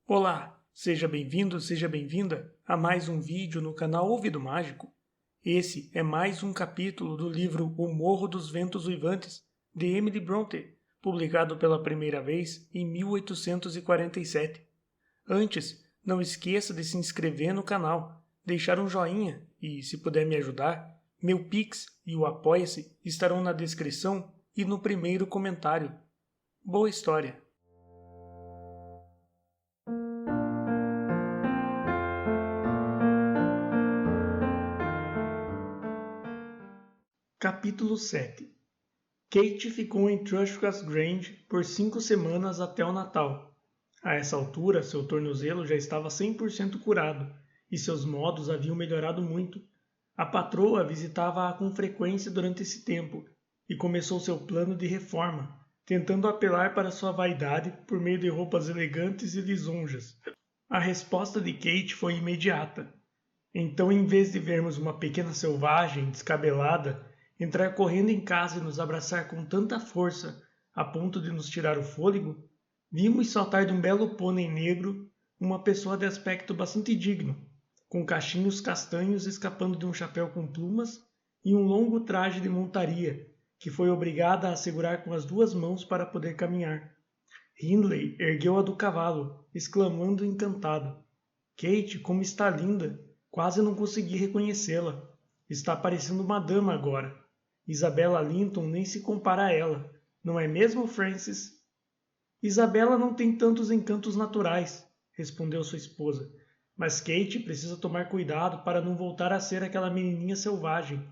Olá, seja bem-vindo, seja bem-vinda a mais um vídeo no canal Ouvido Mágico. Esse é mais um capítulo do livro O Morro dos Ventos Uivantes, de Emily Brontë, publicado pela primeira vez em 1847. Antes, não esqueça de se inscrever no canal, deixar um joinha e, se puder me ajudar, meu Pix e o Apoia-se estarão na descrição e no primeiro comentário. Boa história! Capítulo 7. Kate ficou em Thrushcross Grange por 5 semanas até o Natal. A essa altura, seu tornozelo já estava 100% curado e seus modos haviam melhorado muito. A patroa visitava-a com frequência durante esse tempo e começou seu plano de reforma, tentando apelar para sua vaidade por meio de roupas elegantes e lisonjas. A resposta de Kate foi imediata. Então, em vez de vermos uma pequena selvagem descabelada entrar correndo em casa e nos abraçar com tanta força a ponto de nos tirar o fôlego, vimos saltar de um belo pônei negro uma pessoa de aspecto bastante digno, com cachinhos castanhos escapando de um chapéu com plumas e um longo traje de montaria, que foi obrigada a segurar com as 2 mãos para poder caminhar. Hindley ergueu-a do cavalo, exclamando encantado: "Kate, como está linda! Quase não consegui reconhecê-la. Está parecendo uma dama agora. Isabella Linton nem se compara a ela, não é mesmo, Francis?" "Isabella não tem tantos encantos naturais", respondeu sua esposa, "mas Kate precisa tomar cuidado para não voltar a ser aquela menininha selvagem.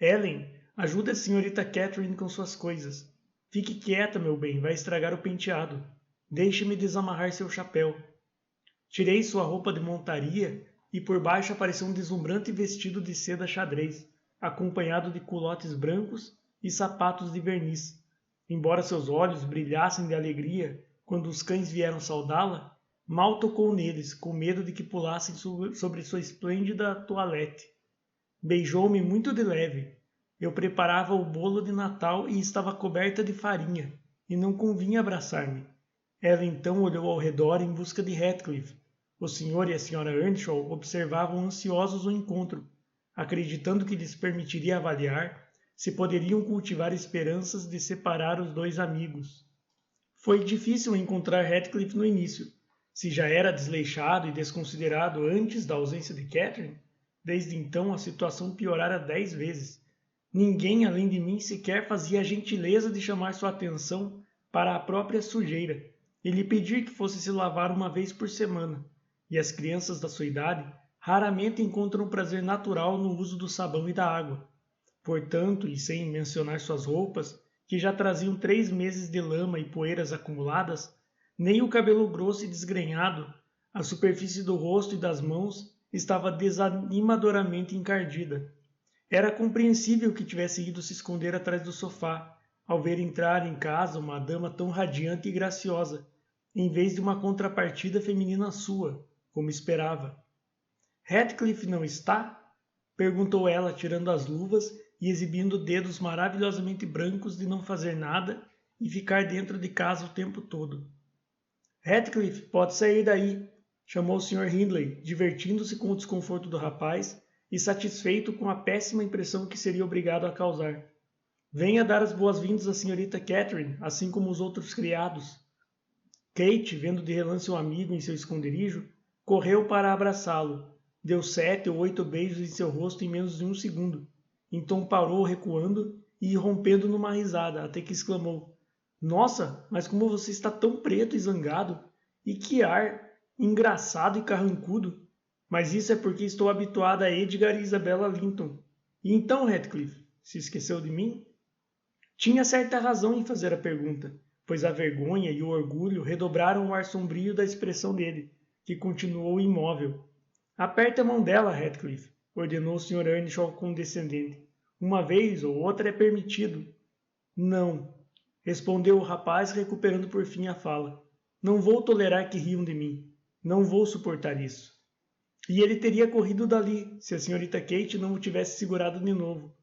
Ellen, ajude a senhorita Catherine com suas coisas. Fique quieta, meu bem, vai estragar o penteado. Deixe-me desamarrar seu chapéu." Tirei sua roupa de montaria e por baixo apareceu um deslumbrante vestido de seda xadrez, acompanhado de culotes brancos e sapatos de verniz. Embora seus olhos brilhassem de alegria quando os cães vieram saudá-la, mal tocou neles, com medo de que pulassem sobre sua esplêndida toilette. Beijou-me muito de leve. Eu preparava o bolo de Natal e estava coberta de farinha, e não convinha abraçar-me. Ela então olhou ao redor em busca de Heathcliff. O senhor e a senhora Earnshaw observavam ansiosos o encontro, acreditando que lhes permitiria avaliar se poderiam cultivar esperanças de separar os 2 amigos. Foi difícil encontrar Heathcliff no início. Se já era desleixado e desconsiderado antes da ausência de Catherine, desde então a situação piorara 10 vezes. Ninguém além de mim sequer fazia a gentileza de chamar sua atenção para a própria sujeira e lhe pedir que fosse se lavar uma vez por semana, e as crianças da sua idade raramente encontram prazer natural no uso do sabão e da água. Portanto, e sem mencionar suas roupas, que já traziam 3 meses de lama e poeiras acumuladas, nem o cabelo grosso e desgrenhado, a superfície do rosto e das mãos estava desanimadoramente encardida. Era compreensível que tivesse ido se esconder atrás do sofá, ao ver entrar em casa uma dama tão radiante e graciosa, em vez de uma contrapartida feminina sua, como esperava. "Heathcliff não está?" perguntou ela, tirando as luvas e exibindo dedos maravilhosamente brancos de não fazer nada e ficar dentro de casa o tempo todo. "Heathcliff, pode sair daí", chamou o Sr. Hindley, divertindo-se com o desconforto do rapaz e satisfeito com a péssima impressão que seria obrigado a causar. "Venha dar as boas-vindas à senhorita Catherine, assim como os outros criados." Kate, vendo de relance o amigo em seu esconderijo, correu para abraçá-lo. Deu 7 ou 8 beijos em seu rosto em menos de 1 segundo. Então parou recuando e irrompendo numa risada, até que exclamou: "Nossa, mas como você está tão preto e zangado! E que ar engraçado e carrancudo! Mas isso é porque estou habituada a Edgar e Isabella Linton. E então, Heathcliff, se esqueceu de mim?" Tinha certa razão em fazer a pergunta, pois a vergonha e o orgulho redobraram o ar sombrio da expressão dele, que continuou imóvel. "Aperte a mão dela, Heathcliff", ordenou o Sr. Earnshaw condescendente. "Uma vez ou outra é permitido." "Não", respondeu o rapaz, recuperando por fim a fala. "Não vou tolerar que riam de mim. Não vou suportar isso." E ele teria corrido dali, se a senhorita Kate não o tivesse segurado de novo.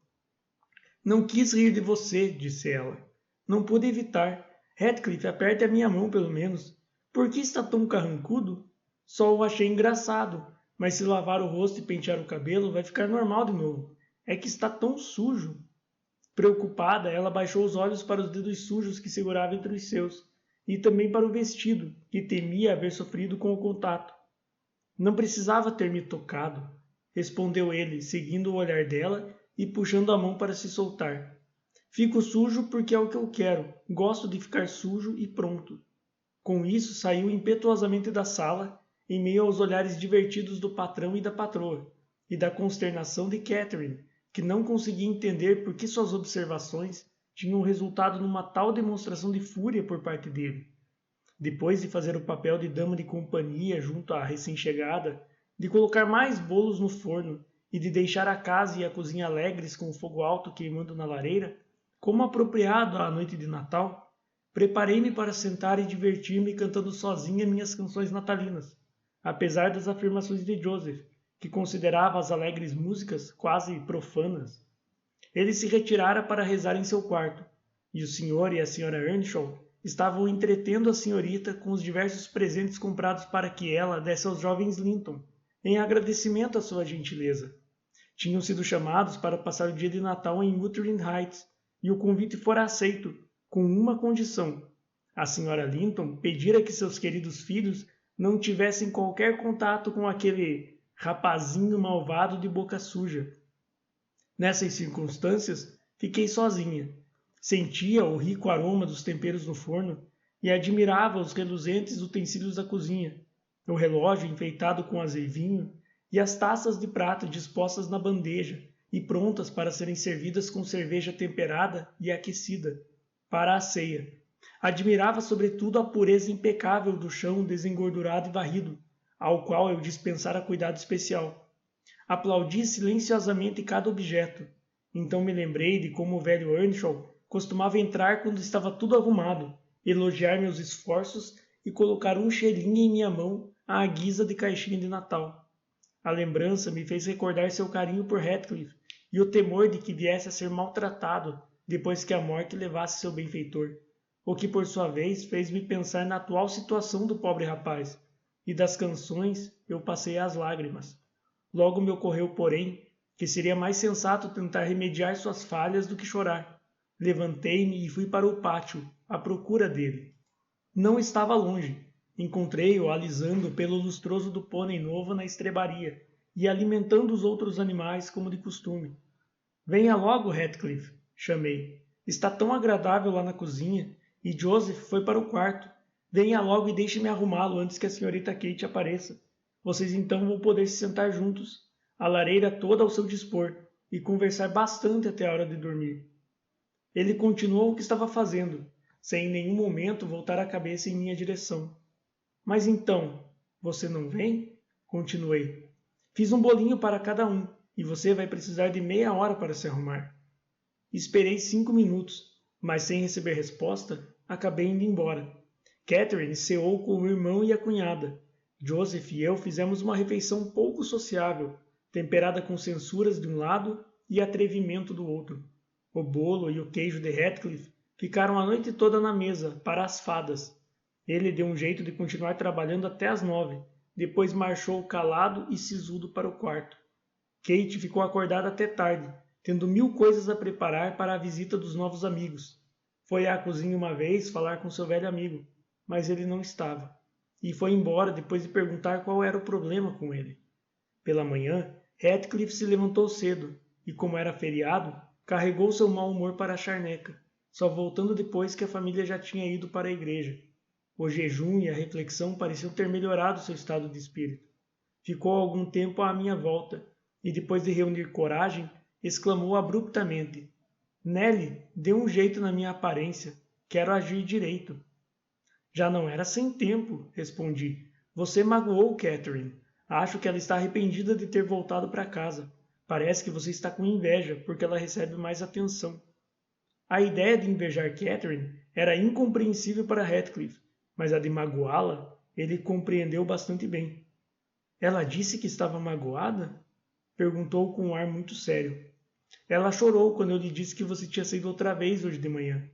"Não quis rir de você", disse ela. "Não pude evitar. Heathcliff, aperte a minha mão, pelo menos. Por que está tão carrancudo? Só o achei engraçado, mas se lavar o rosto e pentear o cabelo, vai ficar normal de novo. É que está tão sujo. Preocupada, ela baixou os olhos para os dedos sujos que segurava entre os seus, e também para o vestido, que temia haver sofrido com o contato. Não precisava ter me tocado, respondeu ele, seguindo o olhar dela e puxando a mão para se soltar. Fico sujo porque é o que eu quero, gosto de ficar sujo e pronto. Com isso, saiu impetuosamente da sala, em meio aos olhares divertidos do patrão e da patroa, e da consternação de Catherine, que não conseguia entender por que suas observações tinham resultado numa tal demonstração de fúria por parte dele. Depois de fazer o papel de dama de companhia junto à recém-chegada, de colocar mais bolos no forno e de deixar a casa e a cozinha alegres com o fogo alto queimando na lareira, como apropriado à noite de Natal, preparei-me para sentar e divertir-me cantando sozinha minhas canções natalinas, apesar das afirmações de Joseph, que considerava as alegres músicas quase profanas. Ele se retirara para rezar em seu quarto, e o senhor e a senhora Earnshaw estavam entretendo a senhorita com os diversos presentes comprados para que ela desse aos jovens Linton, em agradecimento à sua gentileza. Tinham sido chamados para passar o dia de Natal em Wuthering Heights, e o convite fora aceito, com uma condição. A senhora Linton pedira que seus queridos filhos não tivessem qualquer contato com aquele rapazinho malvado de boca suja. Nessas circunstâncias, fiquei sozinha. Sentia o rico aroma dos temperos no forno e admirava os reluzentes utensílios da cozinha, o relógio enfeitado com azevinho e as taças de prata dispostas na bandeja e prontas para serem servidas com cerveja temperada e aquecida, para a ceia. Admirava sobretudo a pureza impecável do chão desengordurado e varrido, ao qual eu dispensara cuidado especial. Aplaudi silenciosamente cada objeto. Então me lembrei de como o velho Earnshaw costumava entrar quando estava tudo arrumado, elogiar meus esforços e colocar um cheirinho em minha mão à guisa de caixinha de Natal. A lembrança me fez recordar seu carinho por Heathcliff e o temor de que viesse a ser maltratado depois que a morte levasse seu benfeitor, o que por sua vez fez-me pensar na atual situação do pobre rapaz, e das canções eu passei às lágrimas. Logo me ocorreu, porém, que seria mais sensato tentar remediar suas falhas do que chorar. Levantei-me e fui para o pátio, à procura dele. Não estava longe. Encontrei-o alisando pelo lustroso do pônei novo na estrebaria e alimentando os outros animais como de costume. Venha logo, Heathcliff, chamei. Está tão agradável lá na cozinha, e Joseph foi para o quarto. Venha logo e deixe-me arrumá-lo antes que a senhorita Kate apareça. Vocês então vão poder se sentar juntos, a lareira toda ao seu dispor, e conversar bastante até a hora de dormir. Ele continuou o que estava fazendo, sem em nenhum momento voltar a cabeça em minha direção. Mas então, você não vem? Continuei. Fiz um bolinho para cada um, e você vai precisar de meia hora para se arrumar. Esperei 5 minutos, mas sem receber resposta, acabei indo embora. Catherine ceou com o irmão e a cunhada. Joseph e eu fizemos uma refeição pouco sociável, temperada com censuras de um lado e atrevimento do outro. O bolo e o queijo de Heathcliff ficaram a noite toda na mesa, para as fadas. Ele deu um jeito de continuar trabalhando até às 9, depois marchou calado e sisudo para o quarto. Kate ficou acordada até tarde, tendo 1000 coisas a preparar para a visita dos novos amigos. Foi à cozinha uma vez falar com seu velho amigo, mas ele não estava, e foi embora depois de perguntar qual era o problema com ele. Pela manhã, Heathcliff se levantou cedo, e como era feriado, carregou seu mau humor para a charneca, só voltando depois que a família já tinha ido para a igreja. O jejum e a reflexão pareciam ter melhorado seu estado de espírito. Ficou algum tempo à minha volta, e depois de reunir coragem, exclamou abruptamente: Nelly, dê um jeito na minha aparência, quero agir direito. Já não era sem tempo, respondi. Você magoou Catherine. Acho que ela está arrependida de ter voltado para casa. Parece que você está com inveja, porque ela recebe mais atenção. A ideia de invejar Catherine era incompreensível para Heathcliff, mas a de magoá-la ele compreendeu bastante bem. Ela disse que estava magoada? Perguntou com um ar muito sério. Ela chorou quando eu lhe disse que você tinha saído outra vez hoje de manhã.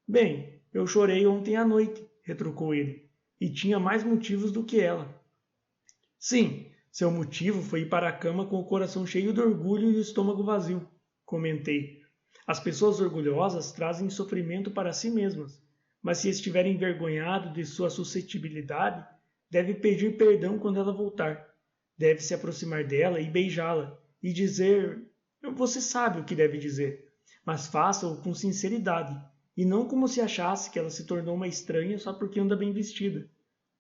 Bem, eu chorei ontem à noite, retrucou ele, e tinha mais motivos do que ela. Sim, seu motivo foi ir para a cama com o coração cheio de orgulho e o estômago vazio, comentei. As pessoas orgulhosas trazem sofrimento para si mesmas, mas se estiver envergonhado de sua suscetibilidade, deve pedir perdão quando ela voltar. Deve se aproximar dela e beijá-la, e dizer... Você sabe o que deve dizer, mas faça-o com sinceridade, e não como se achasse que ela se tornou uma estranha só porque anda bem vestida.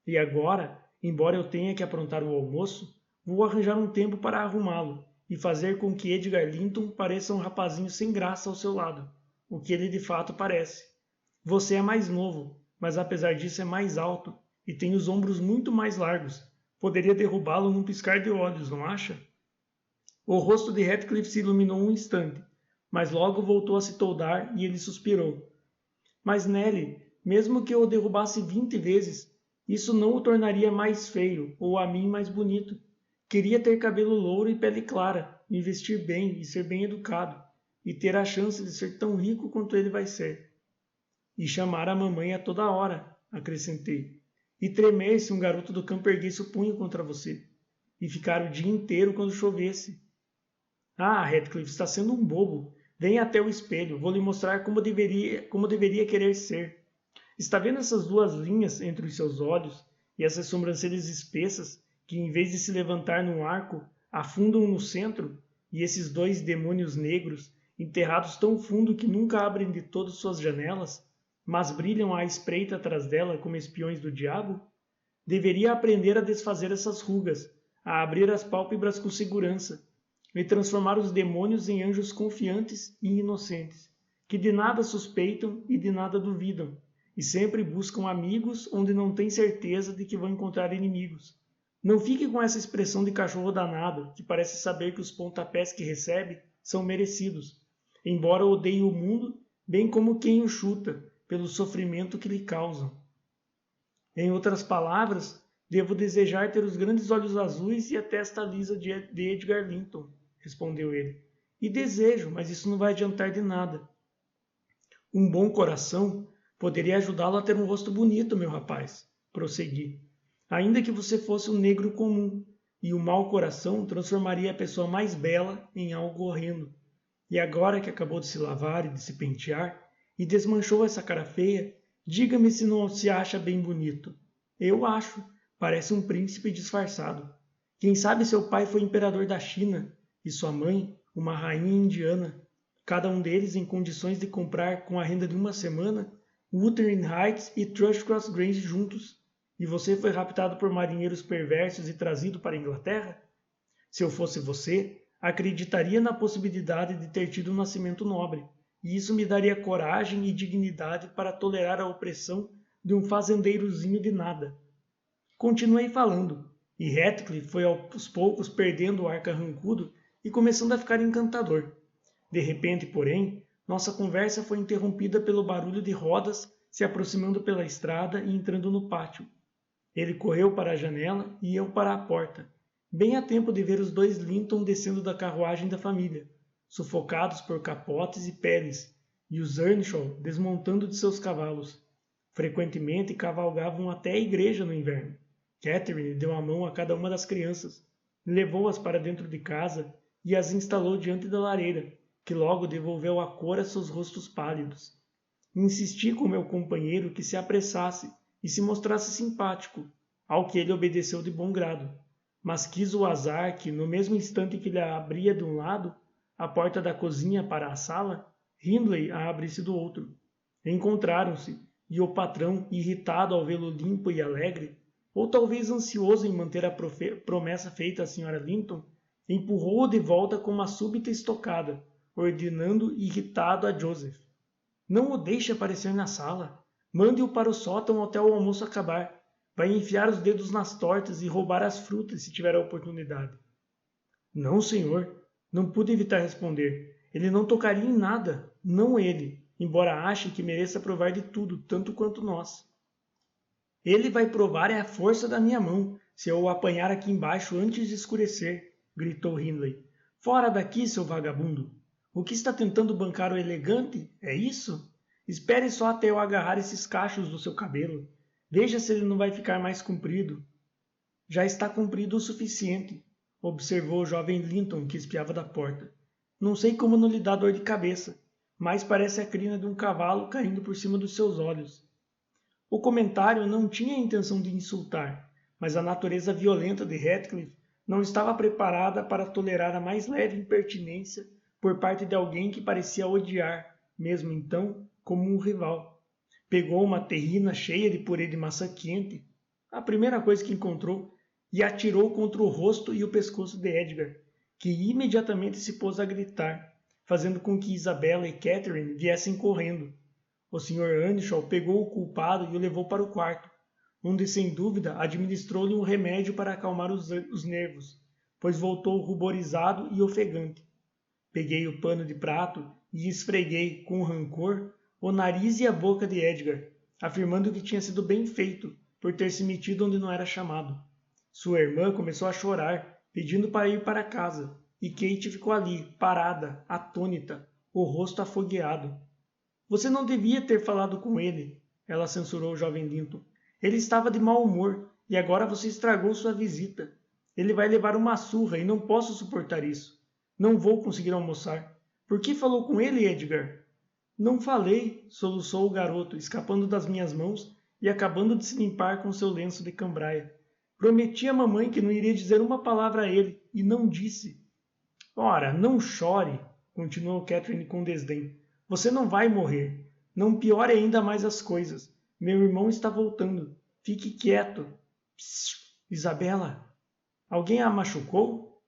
E agora, embora eu tenha que aprontar o almoço, vou arranjar um tempo para arrumá-lo e fazer com que Edgar Linton pareça um rapazinho sem graça ao seu lado, o que ele de fato parece. Você é mais novo, mas apesar disso é mais alto e tem os ombros muito mais largos. Poderia derrubá-lo num piscar de olhos, não acha? O rosto de Heathcliff se iluminou um instante, mas logo voltou a se toldar e ele suspirou. Mas Nelly, mesmo que eu o derrubasse 20 vezes, isso não o tornaria mais feio ou a mim mais bonito. Queria ter cabelo louro e pele clara, me vestir bem e ser bem educado, e ter a chance de ser tão rico quanto ele vai ser. E chamar a mamãe a toda hora, acrescentei, e tremer se um garoto do campo erguesse o punho contra você, e ficar o dia inteiro quando chovesse. Ah, Heathcliff está sendo um bobo. Venha até o espelho, vou lhe mostrar como deveria querer ser. Está vendo essas duas linhas entre os seus olhos e essas sobrancelhas espessas que, em vez de se levantar num arco, afundam no centro, e esses dois demônios negros, enterrados tão fundo que nunca abrem de todas suas janelas, mas brilham à espreita atrás dela como espiões do diabo? Deveria aprender a desfazer essas rugas, a abrir as pálpebras com segurança, e transformar os demônios em anjos confiantes e inocentes, que de nada suspeitam e de nada duvidam, e sempre buscam amigos onde não têm certeza de que vão encontrar inimigos. Não fique com essa expressão de cachorro danado, que parece saber que os pontapés que recebe são merecidos, embora odeie o mundo, bem como quem o chuta, pelo sofrimento que lhe causam. Em outras palavras, devo desejar ter os grandes olhos azuis e a testa lisa de Edgar Linton, respondeu ele. E desejo, mas isso não vai adiantar de nada. Um bom coração poderia ajudá-lo a ter um rosto bonito, meu rapaz, prossegui. Ainda que você fosse um negro comum, e o mau coração transformaria a pessoa mais bela em algo horrendo. E agora que acabou de se lavar e de se pentear, e desmanchou essa cara feia, diga-me se não se acha bem bonito. Eu acho, parece um príncipe disfarçado. Quem sabe seu pai foi imperador da China, e sua mãe, uma rainha indiana, cada um deles em condições de comprar com a renda de uma semana Wuthering Heights e Thrushcross Grange juntos, e você foi raptado por marinheiros perversos e trazido para a Inglaterra? Se eu fosse você, acreditaria na possibilidade de ter tido um nascimento nobre, e isso me daria coragem e dignidade para tolerar a opressão de um fazendeirozinho de nada. Continuei falando, e Heathcliff foi aos poucos perdendo o ar carrancudo e começando a ficar encantador. De repente, porém, nossa conversa foi interrompida pelo barulho de rodas se aproximando pela estrada e entrando no pátio. Ele correu para a janela e eu para a porta, bem a tempo de ver os dois Linton descendo da carruagem da família, sufocados por capotes e peles, e os Earnshaw desmontando de seus cavalos. Frequentemente cavalgavam até a igreja no inverno. Catherine deu a mão a cada uma das crianças, levou-as para dentro de casa e as instalou diante da lareira, que logo devolveu a cor a seus rostos pálidos. Insisti com meu companheiro que se apressasse e se mostrasse simpático, ao que ele obedeceu de bom grado, mas quis o azar que, no mesmo instante que lhe abria de um lado a porta da cozinha para a sala, Hindley a abrisse do outro. Encontraram-se, e o patrão, irritado ao vê-lo limpo e alegre, ou talvez ansioso em manter a promessa feita à Sra. Linton, empurrou-o de volta com uma súbita estocada, ordenando irritado a Joseph. Não o deixe aparecer na sala. Mande-o para o sótão até o almoço acabar. Vai enfiar os dedos nas tortas e roubar as frutas se tiver a oportunidade. Não, senhor. Não pude evitar responder. Ele não tocaria em nada. Não ele, embora ache que mereça provar de tudo, tanto quanto nós. Ele vai provar é a força da minha mão, se eu o apanhar aqui embaixo antes de escurecer, gritou Hindley. Fora daqui, seu vagabundo! O que está tentando bancar o elegante? É isso? Espere só até eu agarrar esses cachos do seu cabelo. Veja se ele não vai ficar mais comprido. Já está comprido o suficiente, observou o jovem Linton, que espiava da porta. Não sei como não lhe dá dor de cabeça, mas parece a crina de um cavalo caindo por cima dos seus olhos. O comentário não tinha a intenção de insultar, mas a natureza violenta de Heathcliff não estava preparada para tolerar a mais leve impertinência por parte de alguém que parecia odiar, mesmo então, como um rival. Pegou uma terrina cheia de purê de maçã quente, a primeira coisa que encontrou, e atirou contra o rosto e o pescoço de Edgar, que imediatamente se pôs a gritar, fazendo com que Isabella e Catherine viessem correndo. O Sr. Earnshaw pegou o culpado e o levou para o quarto, onde sem dúvida administrou-lhe um remédio para acalmar os nervos, pois voltou ruborizado e ofegante. Peguei o pano de prato e esfreguei, com rancor, o nariz e a boca de Edgar, afirmando que tinha sido bem feito por ter se metido onde não era chamado. Sua irmã começou a chorar, pedindo para ir para casa, e Kate ficou ali, parada, atônita, o rosto afogueado. Você não devia ter falado com ele, ela censurou o jovem Linton. Ele estava de mau humor, e agora você estragou sua visita. Ele vai levar uma surra e não posso suportar isso. Não vou conseguir almoçar. Por que falou com ele, Edgar? Não falei, soluçou o garoto, escapando das minhas mãos e acabando de se limpar com seu lenço de cambraia. Prometi à mamãe que não iria dizer uma palavra a ele, e não disse. Ora, não chore, continuou Catherine com desdém. Você não vai morrer. Não piore ainda mais as coisas. Meu irmão está voltando. Fique quieto. Psst, Isabela. Alguém a machucou?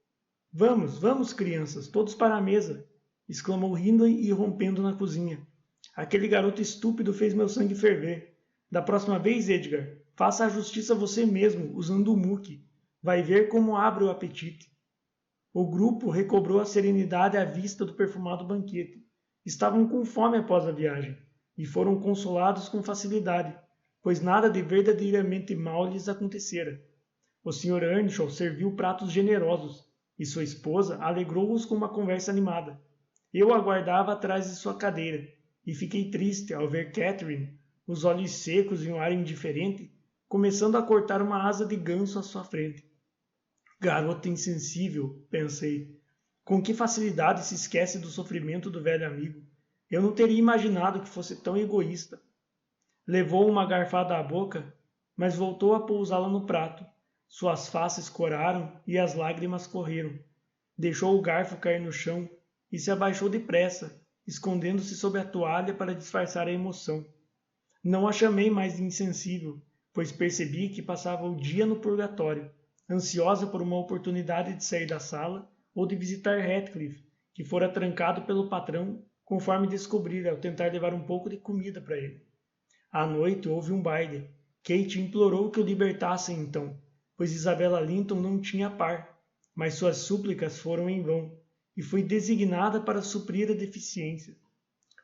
Vamos, vamos, crianças, todos para a mesa, exclamou Hindley e rompendo na cozinha. Aquele garoto estúpido fez meu sangue ferver. Da próxima vez, Edgar, faça a justiça você mesmo, usando o muque. Vai ver como abre o apetite. O grupo recobrou a serenidade à vista do perfumado banquete. Estavam com fome após a viagem, e foram consolados com facilidade, pois nada de verdadeiramente mal lhes acontecera. O Sr. Earnshaw serviu pratos generosos, e sua esposa alegrou-os com uma conversa animada. Eu aguardava atrás de sua cadeira, e fiquei triste ao ver Catherine, os olhos secos e um ar indiferente, começando a cortar uma asa de ganso à sua frente. Garota insensível, pensei. Com que facilidade se esquece do sofrimento do velho amigo. Eu não teria imaginado que fosse tão egoísta. Levou uma garfada à boca, mas voltou a pousá-la no prato. Suas faces coraram e as lágrimas correram. Deixou o garfo cair no chão e se abaixou depressa, escondendo-se sob a toalha para disfarçar a emoção. Não a chamei mais de insensível, pois percebi que passava o dia no purgatório, ansiosa por uma oportunidade de sair da sala ou de visitar Heathcliff, que fora trancado pelo patrão, conforme descobrira ao tentar levar um pouco de comida para ele. À noite houve um baile. Kate implorou que o libertassem então, pois Isabella Linton não tinha par, mas suas súplicas foram em vão, e fui designada para suprir a deficiência.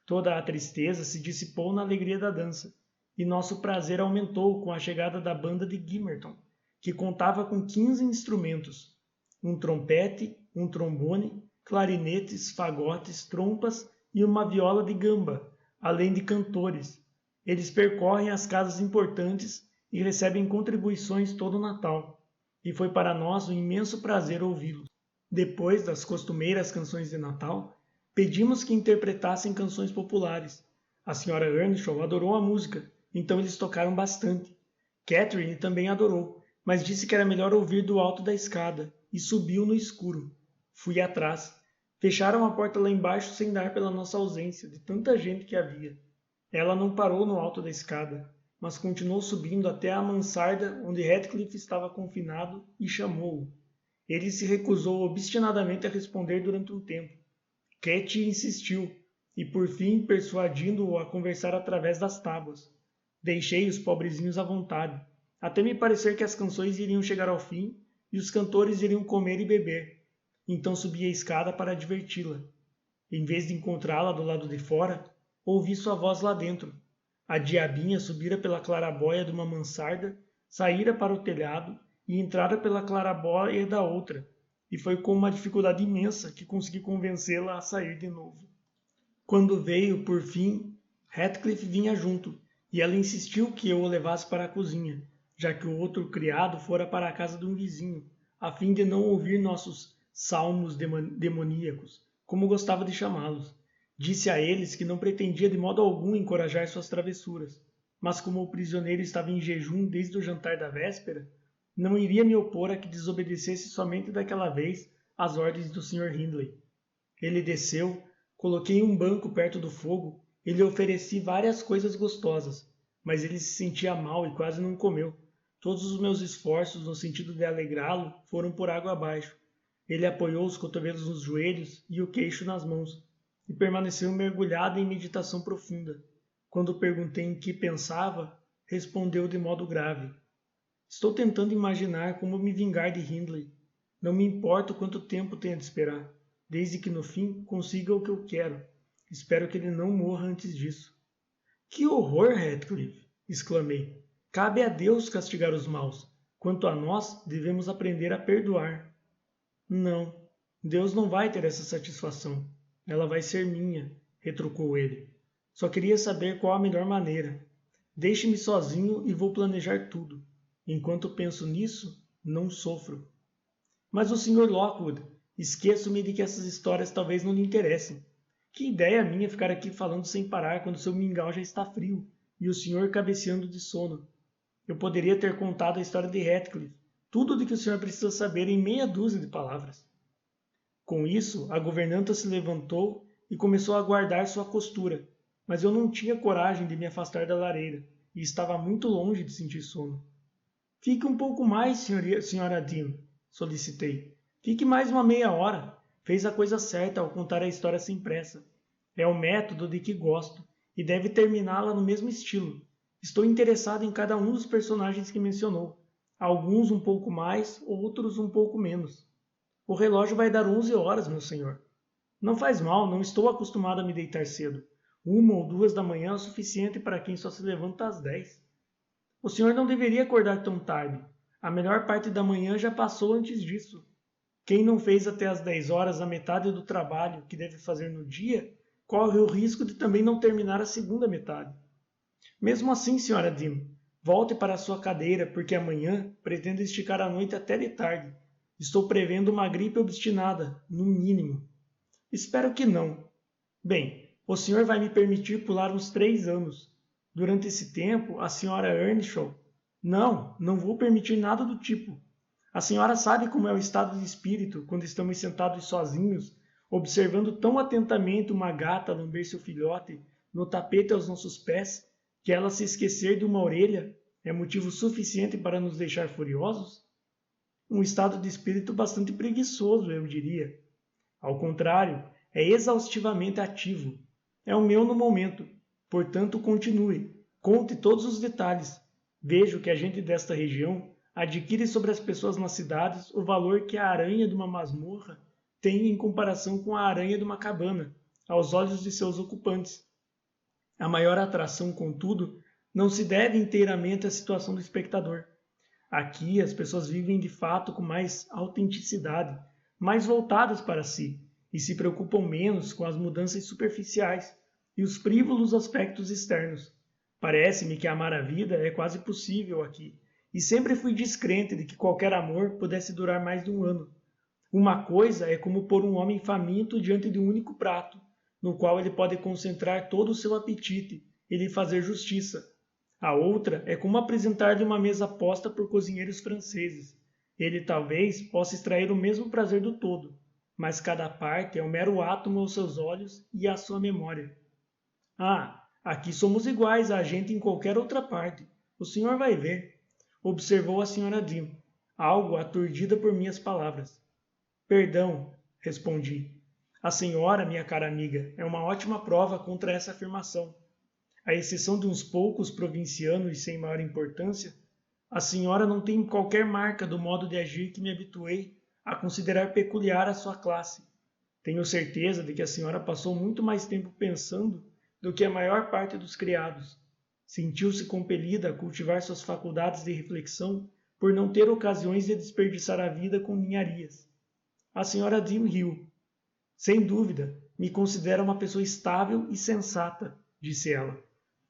Toda a tristeza se dissipou na alegria da dança, e nosso prazer aumentou com a chegada da banda de Gimmerton, que contava com 15 instrumentos, um trompete, um trombone, clarinetes, fagotes, trompas e uma viola de gamba, além de cantores. Eles percorrem as casas importantes e recebem contribuições todo o Natal, e foi para nós um imenso prazer ouvi-los. Depois das costumeiras canções de Natal, pedimos que interpretassem canções populares. A Sra. Earnshaw adorou a música, então eles tocaram bastante. Catherine também adorou, mas disse que era melhor ouvir do alto da escada, e subiu no escuro. Fui atrás. Fecharam a porta lá embaixo sem dar pela nossa ausência, de tanta gente que havia. Ela não parou no alto da escada, mas continuou subindo até a mansarda onde Heathcliff estava confinado e chamou-o. Ele se recusou obstinadamente a responder durante um tempo. Cat insistiu, e por fim persuadindo-o a conversar através das tábuas. Deixei os pobrezinhos à vontade, até me parecer que as canções iriam chegar ao fim e os cantores iriam comer e beber. Então subi a escada para diverti-la. Em vez de encontrá-la do lado de fora, ouvi sua voz lá dentro. A diabinha subira pela clarabóia de uma mansarda, saíra para o telhado e entrara pela clarabóia da outra, e foi com uma dificuldade imensa que consegui convencê-la a sair de novo. Quando veio, por fim, Heathcliff vinha junto, e ela insistiu que eu o levasse para a cozinha, já que o outro criado fora para a casa de um vizinho, a fim de não ouvir nossos salmos demoníacos, como gostava de chamá-los. Disse a eles que não pretendia de modo algum encorajar suas travessuras, mas como o prisioneiro estava em jejum desde o jantar da véspera, não iria me opor a que desobedecesse somente daquela vez às ordens do Sr. Hindley. Ele desceu, coloquei um banco perto do fogo e lhe ofereci várias coisas gostosas, mas ele se sentia mal e quase não comeu. Todos os meus esforços no sentido de alegrá-lo foram por água abaixo. Ele apoiou os cotovelos nos joelhos e o queixo nas mãos, e permaneceu mergulhado em meditação profunda. Quando perguntei em que pensava, respondeu de modo grave: Estou tentando imaginar como me vingar de Hindley. Não me importa quanto tempo tenha de esperar, desde que no fim consiga o que eu quero. Espero que ele não morra antes disso. Que horror, Heathcliff! Exclamei. Cabe a Deus castigar os maus. Quanto a nós, devemos aprender a perdoar. Não, Deus não vai ter essa satisfação. Ela vai ser minha, retrucou ele. Só queria saber qual a melhor maneira. Deixe-me sozinho e vou planejar tudo. Enquanto penso nisso, não sofro. Mas o Sr. Lockwood, esqueço-me de que essas histórias talvez não lhe interessem. Que ideia minha ficar aqui falando sem parar quando seu mingau já está frio e o senhor cabeceando de sono. Eu poderia ter contado a história de Heathcliff, tudo de que o senhor precisa saber em meia dúzia de palavras. Com isso, a governanta se levantou e começou a guardar sua costura, mas eu não tinha coragem de me afastar da lareira e estava muito longe de sentir sono. Fique um pouco mais, senhora Dean, solicitei. Fique mais uma meia hora. Fez a coisa certa ao contar a história sem pressa. É o método de que gosto, e deve terminá-la no mesmo estilo. Estou interessado em cada um dos personagens que mencionou. Alguns um pouco mais, outros um pouco menos. O relógio vai dar 11 horas, meu senhor. Não faz mal, não estou acostumado a me deitar cedo. 1 ou 2 da manhã é o suficiente para quem só se levanta às 10. O senhor não deveria acordar tão tarde. A melhor parte da manhã já passou antes disso. Quem não fez até às 10 horas a metade do trabalho que deve fazer no dia, corre o risco de também não terminar a segunda metade. Mesmo assim, Sra. Dean, volte para a sua cadeira, porque amanhã pretendo esticar a noite até de tarde. Estou prevendo uma gripe obstinada, no mínimo. Espero que não. Bem, o senhor vai me permitir pular uns 3 anos. Durante esse tempo, a Sra. Earnshaw... Não vou permitir nada do tipo. A senhora sabe como é o estado de espírito quando estamos sentados sozinhos, observando tão atentamente uma gata lamber seu filhote no tapete aos nossos pés, que ela se esquecer de uma orelha é motivo suficiente para nos deixar furiosos? Um estado de espírito bastante preguiçoso, eu diria. Ao contrário, é exaustivamente ativo. É o meu no momento. Portanto, continue. Conte todos os detalhes. Vejo que a gente desta região adquire sobre as pessoas nas cidades o valor que a aranha de uma masmorra tem em comparação com a aranha de uma cabana, aos olhos de seus ocupantes. A maior atração, contudo, não se deve inteiramente à situação do espectador. Aqui as pessoas vivem de fato com mais autenticidade, mais voltadas para si, e se preocupam menos com as mudanças superficiais e os frívolos aspectos externos. Parece-me que amar a vida é quase possível aqui, e sempre fui descrente de que qualquer amor pudesse durar mais de 1 ano. Uma coisa é como pôr um homem faminto diante de um único prato, no qual ele pode concentrar todo o seu apetite e lhe fazer justiça. A outra é como apresentar-lhe uma mesa posta por cozinheiros franceses. Ele talvez possa extrair o mesmo prazer do todo, mas cada parte é um mero átomo aos seus olhos e à sua memória. Ah, aqui somos iguais a gente em qualquer outra parte. O senhor vai ver, observou a Sra. Dean, algo aturdida por minhas palavras. Perdão, respondi. A senhora, minha cara amiga, é uma ótima prova contra essa afirmação. À exceção de uns poucos provincianos sem maior importância, a senhora não tem qualquer marca do modo de agir que me habituei a considerar peculiar à sua classe. Tenho certeza de que a senhora passou muito mais tempo pensando do que a maior parte dos criados. Sentiu-se compelida a cultivar suas faculdades de reflexão por não ter ocasiões de desperdiçar a vida com ninharias. A Sra. Dean riu. Sem dúvida, me considera uma pessoa estável e sensata, disse ela.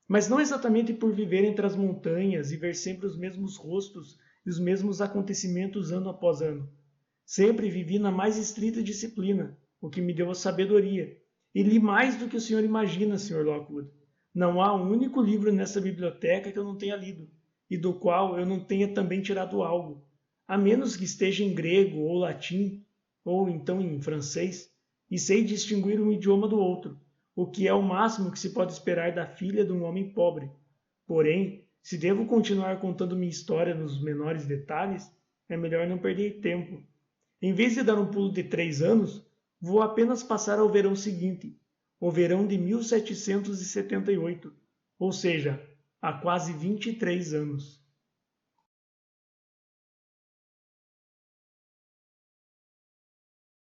Mas não exatamente por viver entre as montanhas e ver sempre os mesmos rostos e os mesmos acontecimentos ano após ano. Sempre vivi na mais estrita disciplina, o que me deu a sabedoria. E li mais do que o senhor imagina, Sr. Lockwood. Não há um único livro nessa biblioteca que eu não tenha lido, e do qual eu não tenha também tirado algo, a menos que esteja em grego ou latim, ou então em francês, e sei distinguir um idioma do outro, o que é o máximo que se pode esperar da filha de um homem pobre. Porém, se devo continuar contando minha história nos menores detalhes, é melhor não perder tempo. Em vez de dar um pulo de 3 anos, vou apenas passar ao verão seguinte, o verão de 1778, ou seja, há quase 23 anos.